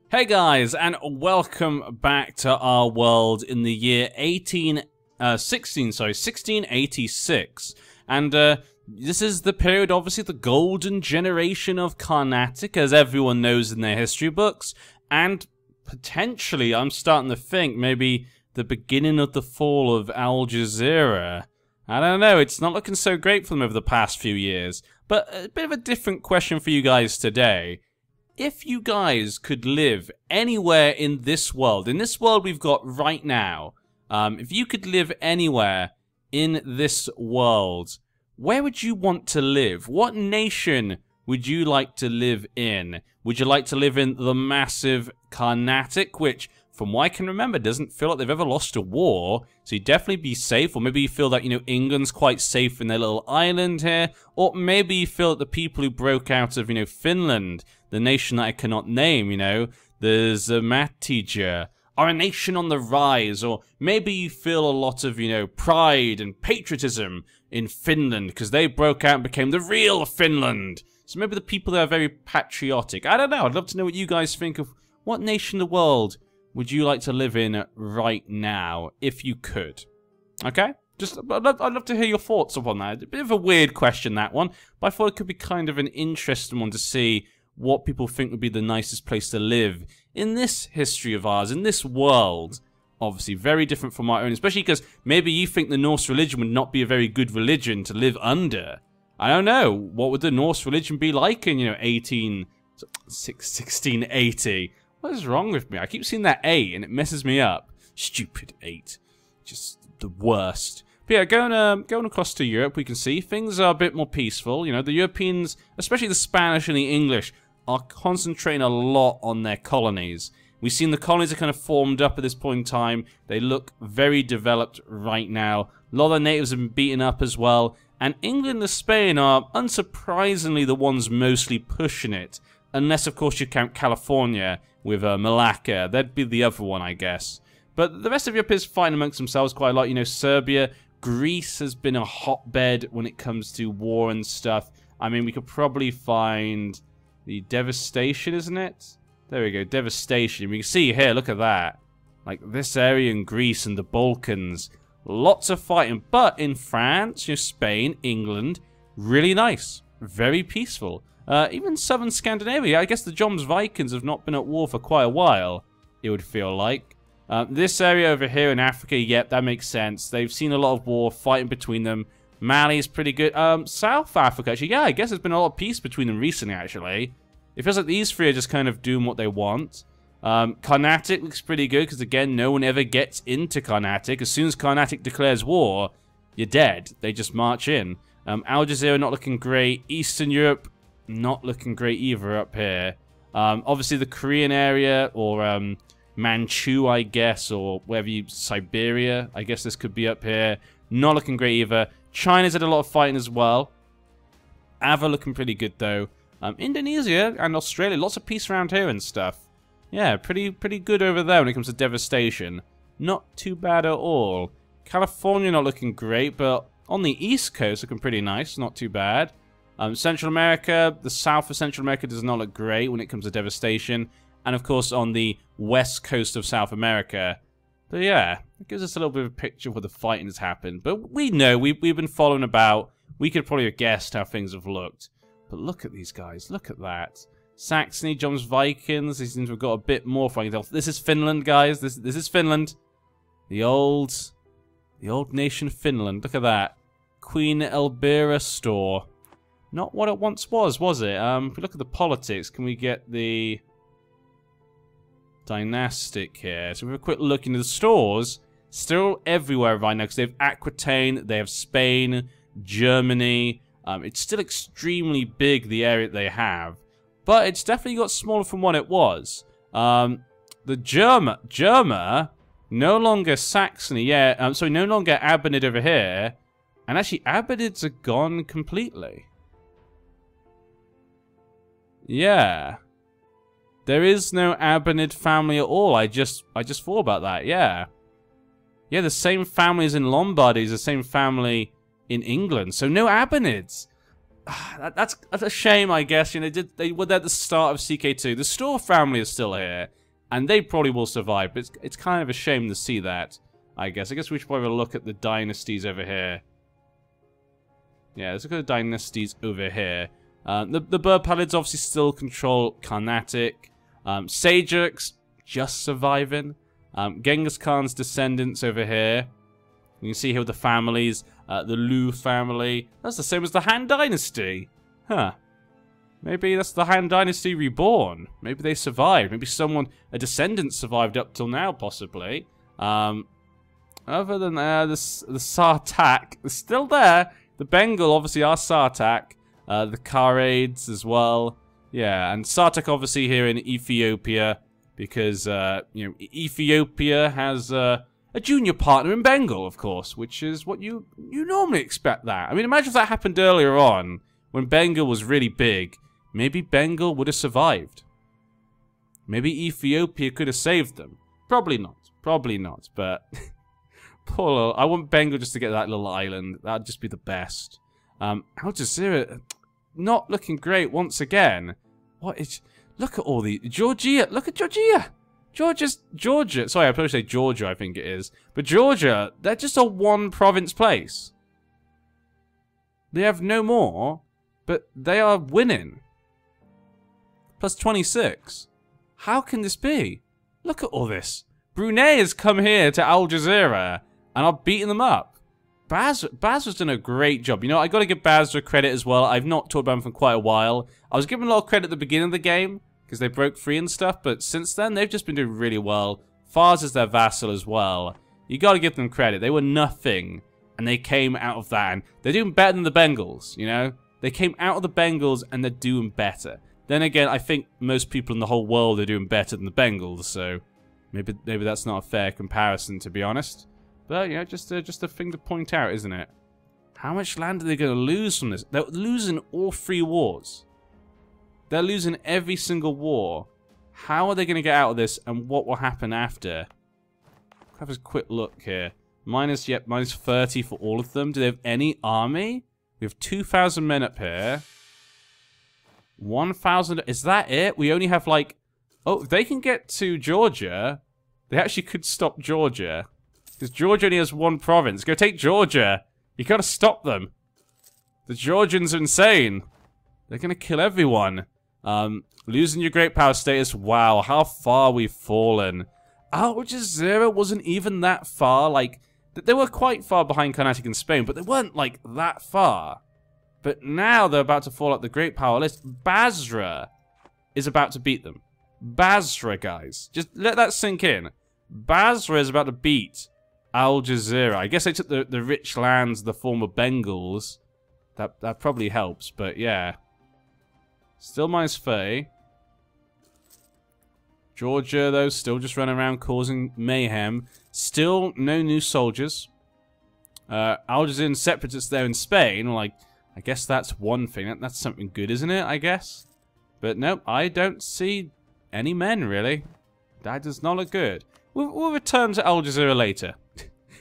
Hey guys, and welcome back to our world in the year 1686. And this is the period, obviously, the golden generation of Carnatic, as everyone knows in their history books. And potentially, I'm starting to think, maybe the beginning of the fall of Al-jazera. I don't know, it's not looking so great for them over the past few years. But a bit of a different question for you guys today. If you guys could live anywhere in this world we've got right now, if you could live anywhere in this world, where would you want to live? What nation would you like to live in? Would you like to live in the massive Carnatic, which, from what I can remember, doesn't feel like they've ever lost a war, so you'd definitely be safe, or maybe you feel that, England's quite safe in their little island here, or maybe you feel that the people who broke out of, Finland, the nation that I cannot name, the Zamatija, are a nation on the rise, or maybe you feel a lot of, pride and patriotism in Finland, because they broke out and became the real Finland. So maybe the people there are very patriotic. I don't know, I'd love to know what you guys think of what nation in the world would you like to live in right now, if you could? Okay? I'd love to hear your thoughts upon that. A bit of a weird question, that one, but I thought it could be kind of an interesting one to see what people think would be the nicest place to live in this history of ours, in this world. Obviously, very different from our own, especially because maybe you think the Norse religion would not be a very good religion to live under. I don't know. What would the Norse religion be like in, 1680? What is wrong with me? I keep seeing that 8 and it messes me up. Stupid 8. Just the worst. But yeah, going across to Europe, we can see things are a bit more peaceful. The Europeans, especially the Spanish and the English, are concentrating a lot on their colonies. We've seen the colonies are kind of formed up at this point in time. They look very developed right now. A lot of the natives have been beaten up as well. And England and Spain are, unsurprisingly, the ones mostly pushing it. Unless, of course, you count California with Malacca. That'd be the other one, I guess. But the rest of Europe is fighting amongst themselves quite a lot. Serbia, Greece has been a hotbed when it comes to war and stuff. I mean, we could probably find the devastation, isn't it? There we go, devastation. We can see here, look at that. Like, this area in Greece and the Balkans. Lots of fighting. But in France, Spain, England, really nice. Very peaceful. Even southern Scandinavia, I guess the Jomsvikings have not been at war for quite a while, it would feel like. This area over here in Africa, yep, that makes sense. They've seen a lot of war, fighting between them. Mali is pretty good. South Africa, actually, yeah, I guess there's been a lot of peace between them recently, actually. It feels like these three are just kind of doing what they want. Carnatic looks pretty good, because again, no one ever gets into Carnatic. As soon as Carnatic declares war, you're dead. They just march in. Al-jazera not looking great. Eastern Europe, not looking great either up here. Obviously the Korean area, or Manchu, I guess, or wherever you... Siberia, I guess this could be up here. Not looking great either. China's had a lot of fighting as well. Ava looking pretty good, though. Indonesia and Australia, lots of peace around here and stuff. Yeah, pretty good over there when it comes to devastation. Not too bad at all. California not looking great, but on the East Coast looking pretty nice, not too bad. Central America, the south of Central America does not look great when it comes to devastation. And of course on the west coast of South America. But yeah, it gives us a little bit of a picture of where the fighting has happened. But we know, we've been following about. We could probably have guessed how things have looked. But look at these guys, look at that. Saxony, Jomsvikings, they seem to have got a bit more fighting. This is Finland, guys, this is Finland. The old nation Finland, look at that. Queen Elbira store. Not what it once was it? If we look at the politics, can we get the dynastic here? So we have a quick look into the stores. Still everywhere right now, because they have Aquitaine, they have Spain, Germany. It's still extremely big, the area that they have. But it's definitely got smaller from what it was. The Germa, no longer Saxony, yeah. So no longer Abbanid over here. And actually, Abbanids are gone completely. Yeah. There is no Abbanid family at all. I just thought about that, yeah. Yeah, the same family as in Lombardy is the same family in England. So no Abbanids. that's a shame, I guess. You know, they were there at the start of CK2. The Store family is still here, and they probably will survive. But it's kind of a shame to see that, I guess. I guess we should probably look at the dynasties over here. Yeah, let's look at the dynasties over here. The Bur Palids obviously still control Carnatic. Seljuks just surviving. Genghis Khan's descendants over here. You can see here with the families. The Lu family. That's the same as the Han Dynasty. Huh. Maybe that's the Han Dynasty reborn. Maybe they survived. Maybe a descendant survived up till now, possibly. Other than the Sartak is still there. The Bengal obviously are Sartak. The Karaids as well. Yeah, and Sartak obviously here in Ethiopia because you know, Ethiopia has a junior partner in Bengal, of course, which is what you normally expect that. I mean, imagine if that happened earlier on when Bengal was really big. Maybe Bengal would have survived. Maybe Ethiopia could have saved them. Probably not. Probably not, but poor little, I want Bengal just to get that little island. That'd just be the best. Al-jazera, not looking great once again. What is... Look at all the... Georgia! Look at Georgia! Georgia. Sorry, I probably say Georgia, I think it is. But Georgia, they're just a one-province place. They have no more, but they are winning. Plus 26. How can this be? Look at all this. Brunei has come here to Al-jazera and are beating them up. Basra's done a great job. You know, I got to give Basra credit as well. I've not talked about them for quite a while. I was giving a lot of credit at the beginning of the game because they broke free and stuff, but since then they've just been doing really well. Fars is their vassal as well. You got to give them credit. They were nothing, and they came out of that, and they're doing better than the Bengals. You know, they came out of the Bengals and they're doing better. Then again, I think most people in the whole world are doing better than the Bengals, so maybe that's not a fair comparison, to be honest. But, yeah, just a thing to point out, isn't it? How much land are they going to lose from this? They're losing all 3 wars. They're losing every single war. How are they going to get out of this, and what will happen after? Have a quick look here. Minus 30 for all of them. Do they have any army? We have 2,000 men up here. 1,000. Is that it? We only have, like... Oh, if they can get to Georgia, they actually could stop Georgia. Because Georgia only has 1 province. Go take Georgia. You gotta stop them. The Georgians are insane. They're gonna kill everyone. Losing your great power status. Wow, how far we've fallen. Al-jazera wasn't even that far. Like, they were quite far behind Carnatic and Spain, but they weren't, like, that far. But now they're about to fall out the great power list. Basra is about to beat them. Basra, guys. Just let that sink in. Basra is about to beat Al-jazera. I guess they took the rich lands of the former Bengals. That probably helps, but yeah. Still minus 30. Georgia, though, still just running around causing mayhem. Still no new soldiers. Al-jazera separatists there in Spain. Like, I guess that's one thing. That's something good, isn't it? I guess. But nope, I don't see any men, really. That does not look good. We'll return to Al-jazera later.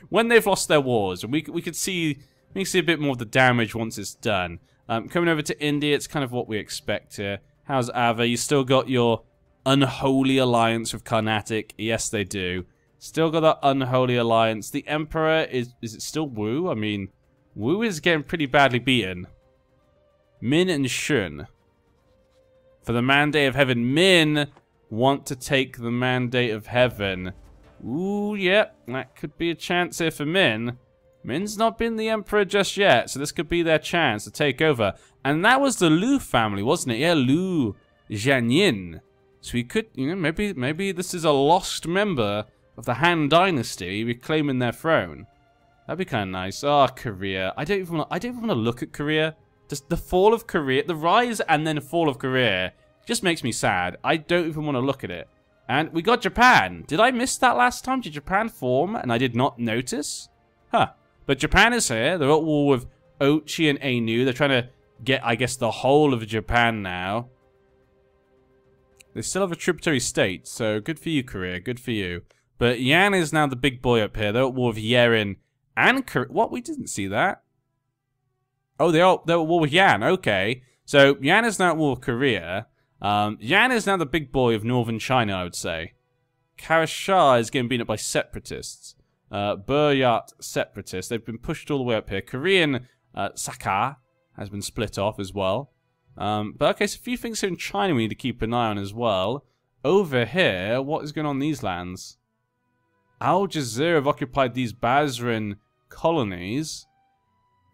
When they've lost their wars, and we can see a bit more of the damage once it's done. Coming over to India, it's kind of what we expect here. How's Ava? You still got your unholy alliance with Carnatic. Yes, they do. Still got that unholy alliance. The Emperor, is it still Wu? I mean, Wu is getting pretty badly beaten. Min and Shun. For the Mandate of Heaven, Min want to take the Mandate of Heaven. Ooh, yep, that could be a chance here for Min. Min's not been the Emperor just yet, so this could be their chance to take over. And that was the Lu family, wasn't it? Yeah, Lu Jianyin. So we could, you know, maybe this is a lost member of the Han Dynasty reclaiming their throne. That'd be kind of nice. Oh, Korea. I don't even want to look at Korea. Just the fall of Korea, the rise and then fall of Korea, just makes me sad. I don't even want to look at it. And we got Japan. Did I miss that last time? Did Japan form and I did not notice? Huh. But Japan is here. They're at war with Ochi and Ainu. They're trying to get, I guess, the whole of Japan now. They still have a tributary state, so good for you, Korea. Good for you. But Yan is now the big boy up here. They're at war with Yerin and Korea. What? We didn't see that. Oh, they're at war with Yan. Okay. So, Yan is now at war with Korea. Yan is now the big boy of northern China, I would say. Karashar is getting beaten up by separatists. Buryat separatists. They've been pushed all the way up here. Korean Saka has been split off as well. But okay, so a few things here in China we need to keep an eye on as well. Over here, what is going on in these lands? Al-jazera have occupied these Basran colonies.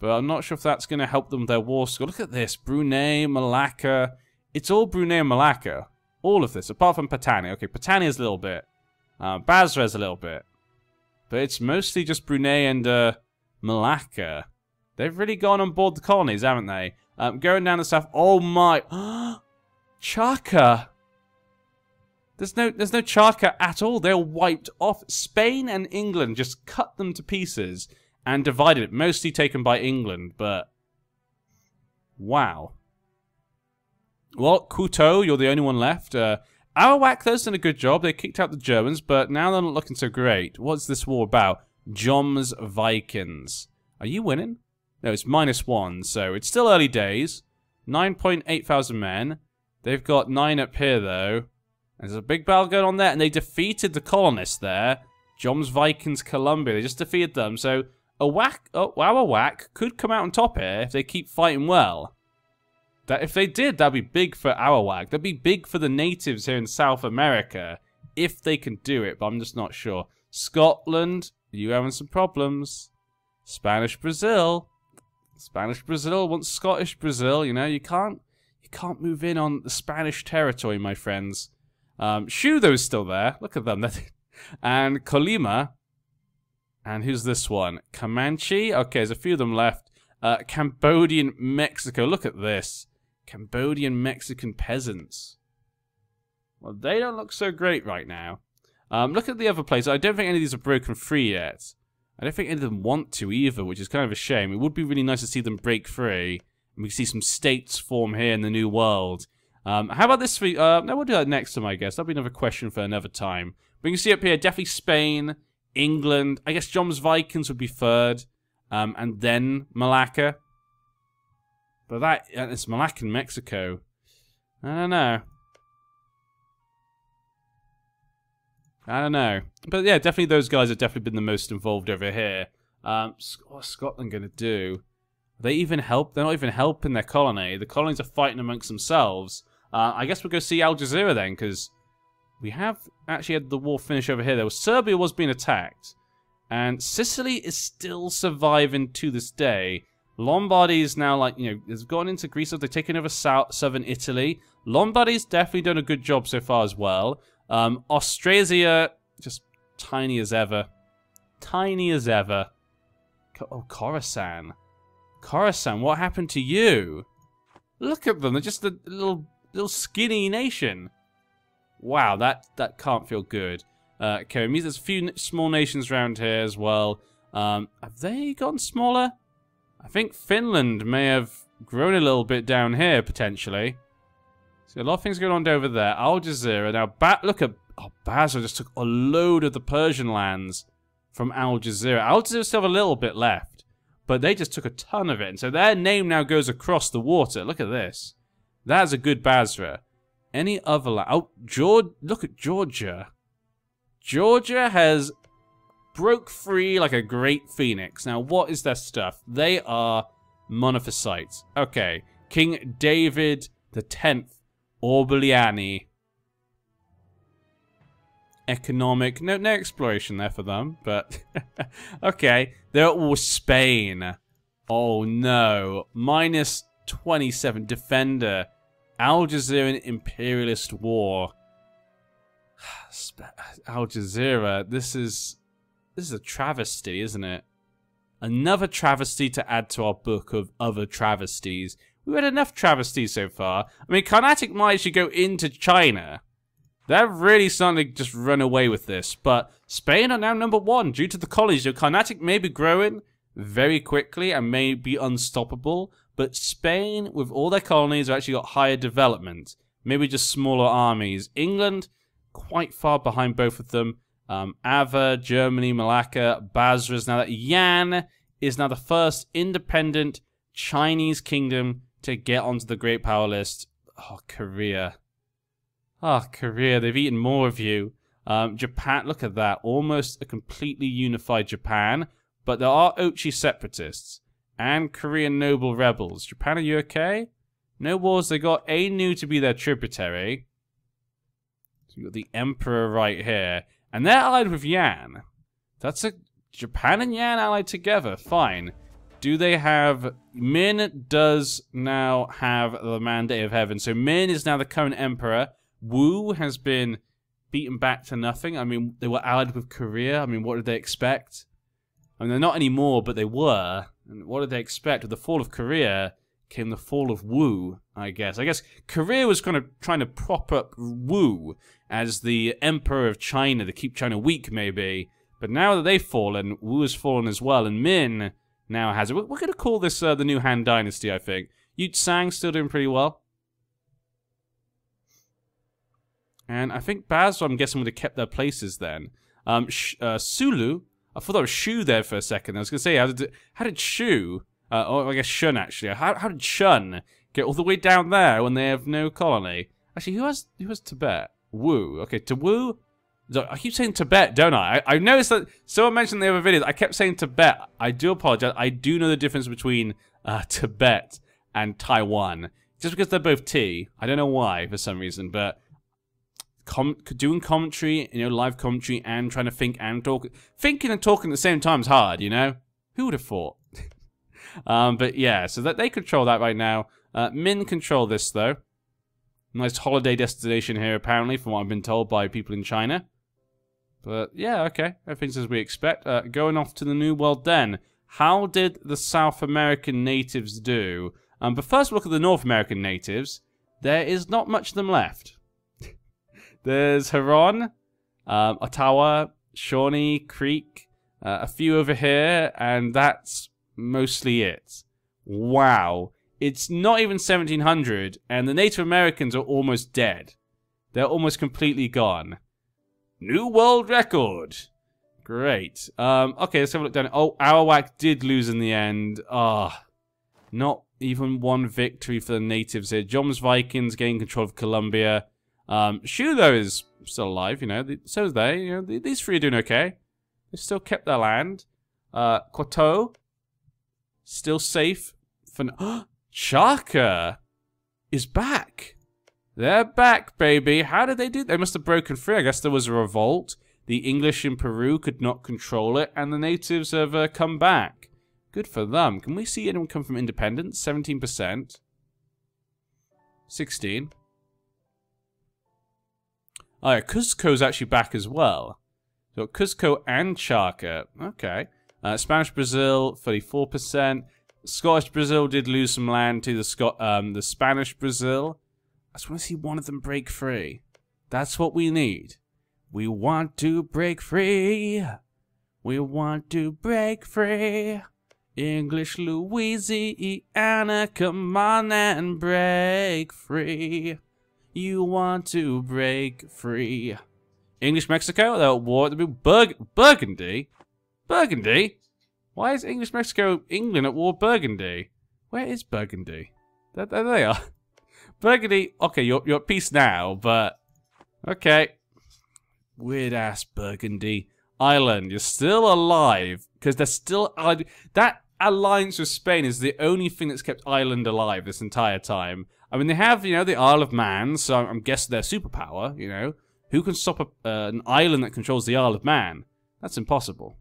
But I'm not sure if that's going to help them with their war score. Look at this. Brunei, Malacca. It's all Brunei and Malacca. All of this, apart from Patani. Okay, Patani is a little bit. Basra is a little bit. But it's mostly just Brunei and Malacca. They've really gone on board the colonies, haven't they? Going down the south. Oh my. Chaka. There's no Chaka at all. They're wiped off. Spain and England just cut them to pieces and divided it. Mostly taken by England, but wow. Well, Kuto, you're the only one left. Arawak, though's done a good job. They kicked out the Germans, but now they're not looking so great. What's this war about? Joms Vikings. Are you winning? No, it's -1, so it's still early days. 9.8 thousand men. They've got 9 up here, though. There's a big battle going on there, and they defeated the colonists there. Joms Vikings Columbia. They just defeated them, so Arawak could come out on top here if they keep fighting well. That if they did, that'd be big for Arawak. That'd be big for the natives here in South America if they can do it, but I'm just not sure. Scotland, you having some problems. Spanish Brazil. Spanish Brazil wants Scottish Brazil, you know, you can't move in on the Spanish territory, my friends. Shudo's still there. Look at them. And Colima. And who's this one? Comanche? Okay, there's a few of them left. Cambodian Mexico. Look at this. Cambodian Mexican peasants. Well, they don't look so great right now. Look at the other places. I don't think any of these are broken free yet. I don't think any of them want to either, which is kind of a shame. It would be really nice to see them break free. And we can see some states form here in the New World. How about this? No, we'll do that next time, I guess. That'll be another question for another time. But you can see up here, definitely Spain, England. I guess Joms Vikings would be third. And then Malacca. But it's Malacca and Mexico. I don't know. But yeah, definitely those guys have definitely been the most involved over here. What's Scotland going to do? They even help? They're not even helping their colony. The colonies are fighting amongst themselves. I guess we'll go see Al-jazera then, because we have actually had the war finish over here. Serbia was being attacked. And Sicily is still surviving to this day. Lombardy is now, like, you know, has gone into Greece. They've taken over southern Italy. Lombardy's definitely done a good job so far as well. Austrasia, just tiny as ever. Tiny as ever. Oh, Khorasan. Khorasan, what happened to you? Look at them. They're just a little skinny nation. Wow, that can't feel good. Okay, it means there's a few small nations around here as well. Have they gotten smaller? I think Finland may have grown a little bit down here, potentially. So a lot of things going on over there. Al-jazera. Now, look at... Oh, Basra just took a load of the Persian lands from Al-jazera. Al-jazera still have a little bit left, but they just took a ton of it. And so their name now goes across the water. Look at this. That's a good Basra. Any other land? Oh, look at Georgia. Georgia has broke free like a great phoenix. Now, what is their stuff? They are monophysites. Okay. King David X Orbiliani. Economic. No exploration there for them, but... okay. They're at war with Spain. Oh, no. -27. Defender. Al-Jazeera imperialist war. Al-jazera. This is a travesty, isn't it? Another travesty to add to our book of other travesties. We've had enough travesties so far. I mean, Carnatic might actually go into China. They're really starting to just run away with this. But Spain are now #1 due to the colonies. So Carnatic may be growing very quickly and may be unstoppable. But Spain, with all their colonies, have actually got higher development. Maybe just smaller armies. England, quite far behind both of them. Ava, Germany, Malacca, Basra is now that. Yan is now the first independent Chinese kingdom to get onto the Great Power list. Oh, Korea. Oh, Korea, they've eaten more of you. Japan, look at that. Almost a completely unified Japan. But there are Ochi separatists and Korean noble rebels. Japan, are you okay? No wars. They got Anu to be their tributary. So you got the Emperor right here. And they're allied with Yan. That's a... Japan and Yan allied together. Fine. Do they have... Min does now have the Mandate of Heaven. So Min is now the current emperor. Wu has been beaten back to nothing. I mean, they were allied with Korea. I mean, what did they expect? I mean, they're not anymore, but they were. And what did they expect? With the fall of Korea came the fall of Wu, I guess. I guess Korea was kind of trying to prop up Wu as the emperor of China to keep China weak, maybe. But now that they've fallen, Wu has fallen as well, and Min now has it. We're going to call this the new Han Dynasty, I think. Yutsang still doing pretty well. And I think Basra, I'm guessing, would have kept their places then. Sulu, I thought that was Shu there for a second. I was going to say, how did Shu, or I guess Shun actually, how did Shun get all the way down there when they have no colony? Actually, who has Tibet? Wu. Okay, to Wu. I keep saying Tibet, don't I? I noticed that someone mentioned in the other videos, I kept saying Tibet. I do apologize. I do know the difference between Tibet and Taiwan. Just because they're both T. I don't know why, for some reason, but doing commentary, you know, live commentary, and trying to think and talk. Thinking and talking at the same time is hard, you know? Who would have thought? But yeah, so that they control that right now. Min control this, though. Nice holiday destination here, apparently, from what I've been told by people in China. But yeah, okay. Everything's as we expect. Going off to the New World then. How did the South American natives do? But first look at the North American natives. There is not much of them left. There's Huron, Ottawa, Shawnee Creek, a few over here, and that's mostly it. Wow. It's not even 1700, and the Native Americans are almost dead. They're almost completely gone. New world record. Great. Okay, let's have a look down. Oh, Arawak did lose in the end. Not even one victory for the natives here. Jom's Vikings gain control of Colombia. Shu, though, is still alive, you know. So is they. You know, these three are doing okay. They still kept their land. Kwato, still safe for now. Chaka is back. They're back, baby. How did they do that? They must have broken free. I guess there was a revolt. The English in Peru could not control it, and the natives have come back. Good for them. Can we see anyone come from independence? 17%. 16. Oh, yeah, Cusco's actually back as well. So Cusco and Chaka. Okay. Spanish Brazil, 34%. Scottish Brazil did lose some land to the Spanish Brazil. I just want to see one of them break free. That's what we need. We want to break free. We want to break free. English Louisiana, come on and break free. You want to break free. English Mexico, they're at war. Burgundy? Burgundy? Why is English Mexico, England at war Burgundy? Where is Burgundy? There they are. Burgundy, okay, you're at peace now, but... Okay. Weird-ass Burgundy. Ireland, you're still alive, because they're still... That alliance with Spain is the only thing that's kept Ireland alive this entire time. I mean, they have, you know, the Isle of Man, so I'm guessing they're superpower, you know. Who can stop an island that controls the Isle of Man? That's impossible.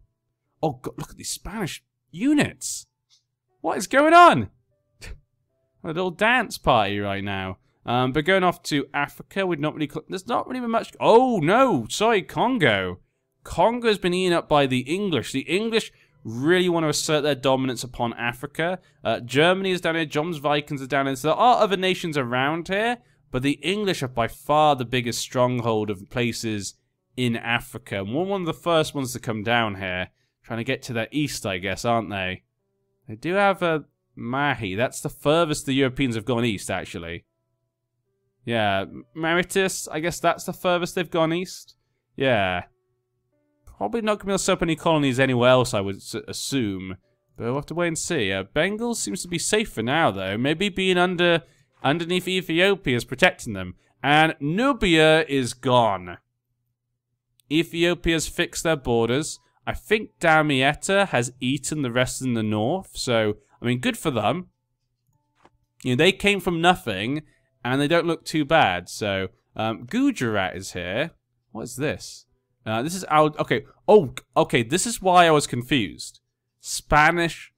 Oh, God, look at these Spanish units. What is going on? A little dance party right now. But going off to Africa, we'd not really... There's not really much... Oh, no. Sorry, Congo. Congo's been eaten up by the English. The English really want to assert their dominance upon Africa. Germany is down here. Jom's Vikings are down here. So there are other nations around here. But the English are by far the biggest stronghold of places in Africa. And we're one of the first ones to come down here. Trying to get to their east, I guess, aren't they? They do have a Mahi. That's the furthest the Europeans have gone east, actually. Yeah, Mauritius, I guess that's the furthest they've gone east. Yeah. Probably not going to be able to set up any colonies anywhere else, I would assume. But we'll have to wait and see. Bengal seems to be safer now, though. Maybe being underneath Ethiopia is protecting them. And Nubia is gone. Ethiopia's fixed their borders. I think Damietta has eaten the rest in the north. So, I mean, good for them. You know, they came from nothing, and they don't look too bad. So, Gujarat is here. What is this? This is okay. Oh, okay. This is why I was confused. Spanish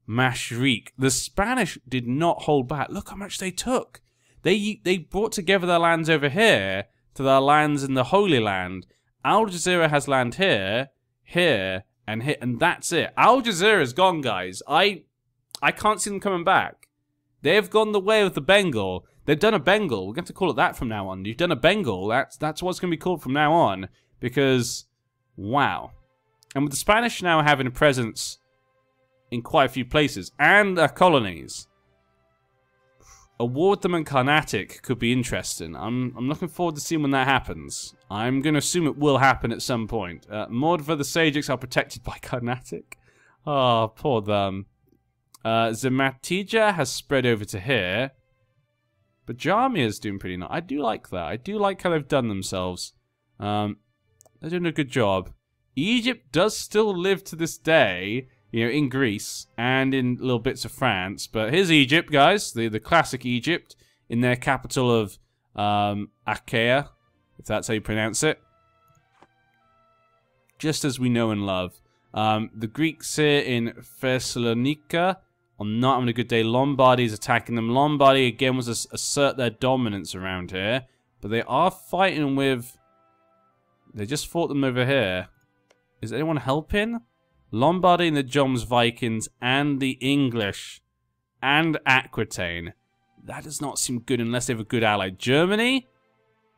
Mashriq. The Spanish did not hold back. Look how much they took. They brought together their lands over here to their lands in the Holy Land. Al-jazera has land here, here, and here, and that's it. Al-jazera is gone, guys. I can't see them coming back. They have gone the way of the Bengal. They've done a Bengal. We're going to call it that from now on. You've done a Bengal. That's what's going to be called from now on. Because, wow. And with the Spanish now having a presence in quite a few places, and their colonies, a war with them in Carnatic could be interesting. I'm looking forward to seeing when that happens. I'm going to assume it will happen at some point. Mordva, the Sajiks are protected by Carnatic. Oh, poor them. Zematija has spread over to here. But Jamia is doing pretty nice. I do like that. I do like how they've done themselves. They're doing a good job. Egypt does still live to this day, you know, in Greece and in little bits of France. But here's Egypt, guys, the classic Egypt, in their capital of Achaea, if that's how you pronounce it. Just as we know and love. The Greeks here in Thessalonica are not having a good day. Lombardy is attacking them. Lombardy, again, was to assert their dominance around here. But they are fighting with... They just fought them over here. Is anyone helping? Lombardy and the Joms Vikings and the English and Aquitaine. That does not seem good unless they have a good ally. Germany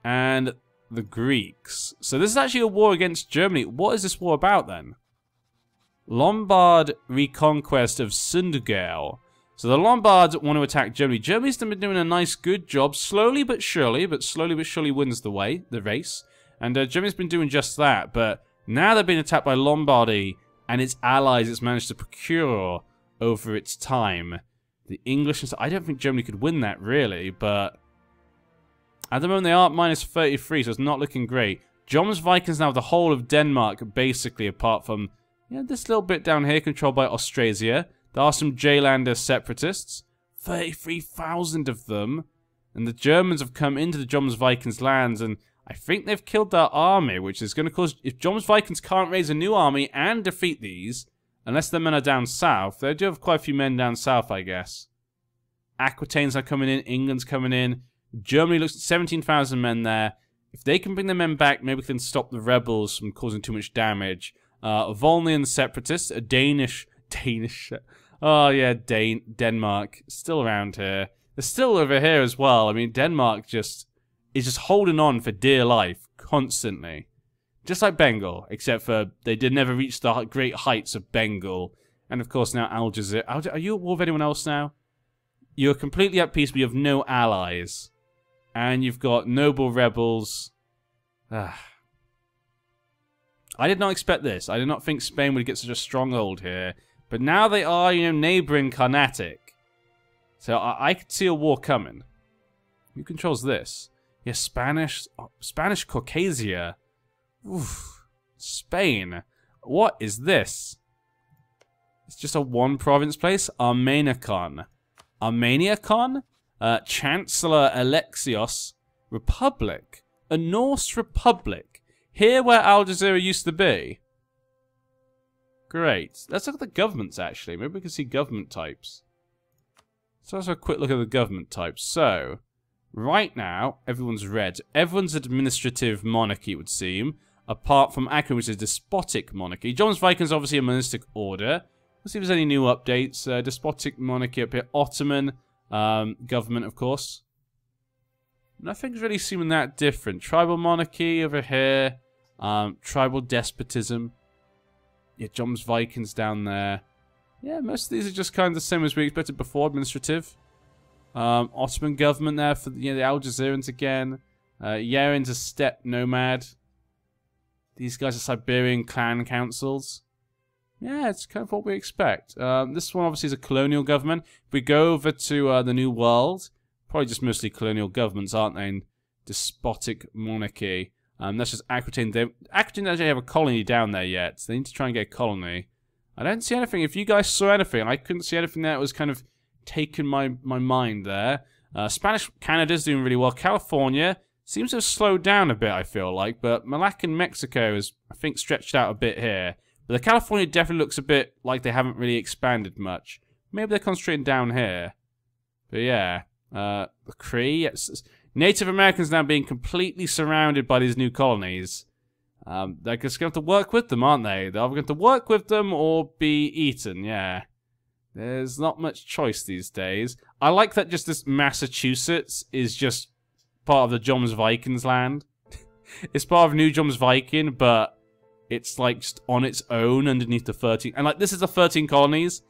and the Greeks. So this is actually a war against Germany. What is this war about then? Lombard reconquest of Sundgau. So the Lombards want to attack Germany. Germany's been doing a nice, good job, slowly but surely wins the race. And Germany's been doing just that. But now they're being attacked by Lombardy and its allies it's managed to procure over its time. The English, I don't think Germany could win that really, but at the moment they are at minus 33, so it's not looking great. Joms Vikings now have the whole of Denmark, basically, apart from this little bit down here controlled by Austrasia. There are some Jlander separatists, 33,000 of them, and the Germans have come into the Joms Vikings lands, and I think they've killed their army, which is going to cause... If Joms Vikings can't raise a new army and defeat these, unless their men are down south, they do have quite a few men down south, I guess. Aquitaines are coming in, England's coming in. Germany looks at 17,000 men there. If they can bring their men back, maybe we can stop the rebels from causing too much damage. Volnian separatists, a Danish... Oh yeah, Denmark, still around here. They're still over here as well. I mean, Denmark is just holding on for dear life, constantly. Just like Bengal, except for they did never reach the great heights of Bengal. And of course now Al-jazera. Are you at war with anyone else now? You're completely at peace, but you have no allies. And you've got noble rebels. I did not expect this. I did not think Spain would get such a stronghold here. But now they are, neighboring Carnatic. So I could see a war coming. Who controls this? Yeah, Spanish Caucasia. Oof. Spain. What is this? It's just a one-province place? Armeniacon. Armeniacon? Chancellor Alexios. Republic. A Norse republic. Here where Al-jazera used to be. Great. Let's look at the governments, actually. Maybe we can see government types. So let's have a quick look at the government types. So, right now, everyone's red. Everyone's administrative monarchy, it would seem. Apart from Akron, which is despotic monarchy. John's Vikings obviously a monastic order. Let's see if there's any new updates. Despotic monarchy up here. Ottoman government, of course. Nothing's really seeming that different. Tribal monarchy over here. Tribal despotism. Yeah, John's Vikings down there. Yeah, most of these are just kind of the same as we expected before. Administrative. Ottoman government there for the Al-Jazerans again. Yeren's a steppe nomad. These guys are Siberian clan councils. Yeah, it's kind of what we expect. This one obviously is a colonial government. If we go over to the New World, probably just mostly colonial governments, aren't they? And despotic monarchy. That's just Aquitaine. Aquitaine doesn't actually have a colony down there yet, so they need to try and get a colony. I don't see anything. If you guys saw anything, I couldn't see anything that was kind of taken my mind there. Spanish Canada's doing really well. California seems to have slowed down a bit, I feel like, but Malaccan Mexico is, I think, stretched out a bit here. But the California definitely looks a bit like they haven't really expanded much. Maybe they're concentrating down here. But yeah, the Cree, Native Americans now being completely surrounded by these new colonies. They're just going to have to work with them, aren't they? They're either going to work with them or be eaten, yeah. There's not much choice these days. I like that just this Massachusetts is just part of the Jomsvikings land. It's part of New Jomsviking, but it's like just on its own underneath the 13. And like this is the 13 colonies,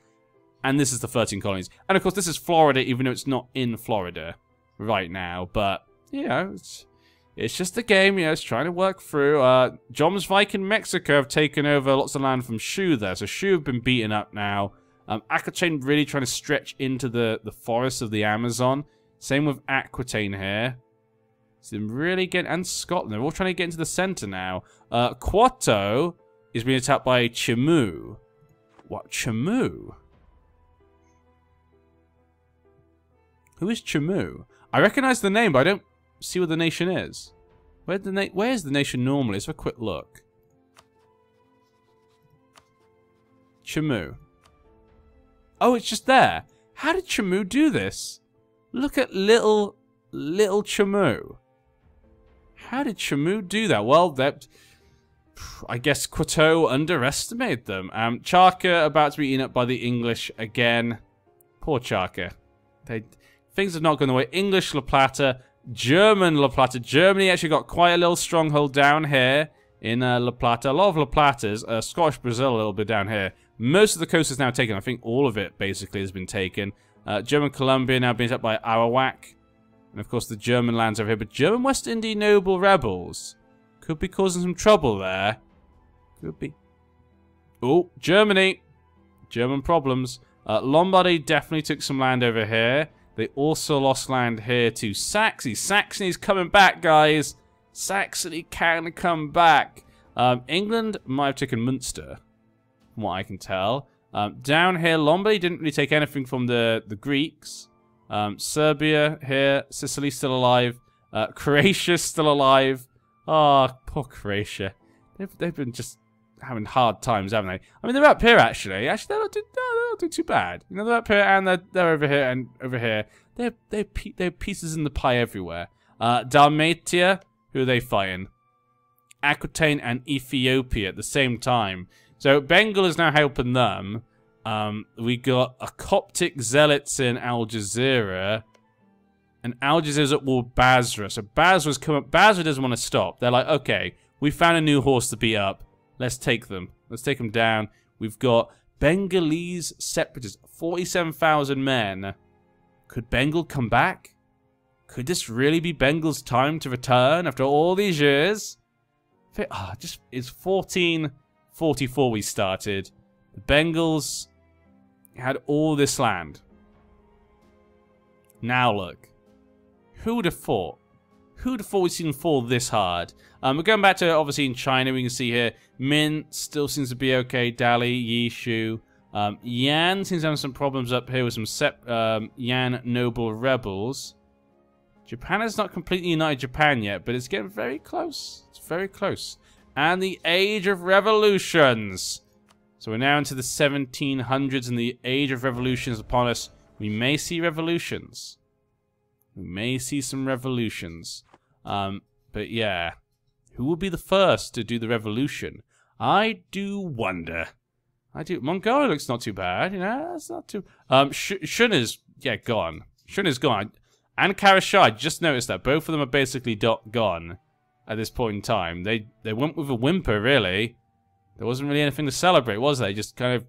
and this is the 13 colonies. And of course this is Florida, even though it's not in Florida right now. But, you know, it's just a game, you know, it's trying to work through. Jomsviking Mexico have taken over lots of land from Shu there. So Shu have been beaten up now. Aquitaine really trying to stretch into the forests of the Amazon. Same with Aquitaine here. So they're really getting, and Scotland, they're all trying to get into the center now. Quato is being attacked by Chamu. What, Chamu? Who is Chamu? I recognize the name, but I don't see what the nation is. Where is the nation normally? Let's have a quick look. Chamu. Oh, it's just there. How did Chamu do this? Look at little Chamu. How did Chamu do that? Well, I guess Quato underestimated them. Charka about to be eaten up by the English again. Poor Charka. Things have not gone the way. English La Plata, German La Plata. Germany actually got quite a little stronghold down here in La Plata. A lot of La Platas. Scottish Brazil a little bit down here. Most of the coast is now taken. I think all of it basically has been taken. German Columbia now being attacked by Arawak. And of course the German lands over here. But German West India noble rebels could be causing some trouble there. Could be. Oh, Germany. German problems. Lombardy definitely took some land over here. They also lost land here to Saxony. Saxony's coming back, guys. Saxony can come back. England might have taken Munster, from what I can tell. Down here, Lombardy didn't really take anything from the Greeks. Serbia here, Sicily still alive. Croatia's still alive. Oh, poor Croatia. They've been just having hard times, haven't they? I mean, they're up here, actually. Actually, they're not doing too bad. You know, they're up here, and they're over here, and over here. They have pieces in the pie everywhere. Dalmatia, who are they fighting? Aquitaine and Ethiopia at the same time. So, Bengal is now helping them. We got a Coptic zealots in Al-jazera. And Al-jazera's at war with Basra. So, Basra's come up. Basra doesn't want to stop. They're like, okay, we found a new horse to beat up. Let's take them. Let's take them down. We've got Bengalese separatists. 47,000 men. Could Bengal come back? Could this really be Bengal's time to return after all these years? It's 1444 we started. The Bengals had all this land. Now look. Who would have thought? Who would have thought we'd seen them fall this hard? We're going back to, obviously, in China. We can see here, Min still seems to be okay. Dali, Yishu. Yan seems to have some problems up here with some Yan noble rebels. Japan has not completely united Japan yet, but it's getting very close. It's very close. And the Age of Revolutions. So we're now into the 1700s, and the Age of Revolutions upon us. We may see revolutions. We may see some revolutions. But yeah. Who will be the first to do the revolution? I do wonder. I do. Mongolia looks not too bad, you know. That's not too. Shun is gone. Shun is gone. And Karashai, I just noticed that both of them are basically gone at this point in time. They went with a whimper, really. There wasn't really anything to celebrate, was there? Just kind of,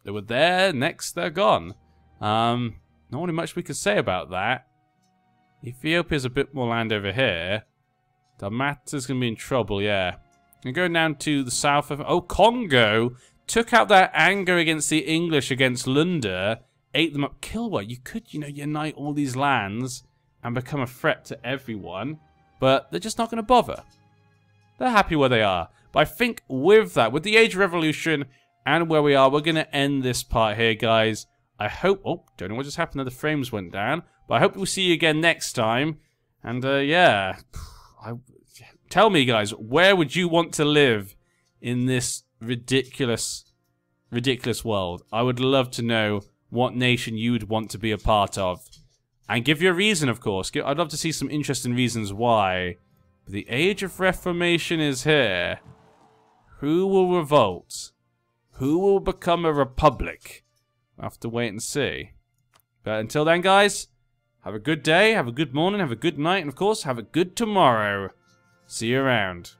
they were there. Next, they're gone. Not really much we could say about that. Ethiopia's a bit more land over here. Dalmatia's going to be in trouble, yeah. And going down to the south of... Oh, Congo! took out their anger against the English against Lunda, ate them up. Kilwa, you could, you know, unite all these lands and become a threat to everyone, but they're just not going to bother. They're happy where they are. But I think with that, with the Age of Revolution and where we are, we're going to end this part here, guys. I hope... Oh, don't know what just happened there. The frames went down. But I hope we'll see you again next time. And, yeah. Tell me, guys, where would you want to live in this ridiculous world? I would love to know what nation you would want to be a part of. And give your reason, of course. I'd love to see some interesting reasons why. But the Age of Reformation is here. Who will revolt? Who will become a republic? We'll have to wait and see. But until then, guys, have a good day, have a good morning, have a good night, and of course, have a good tomorrow. See you around.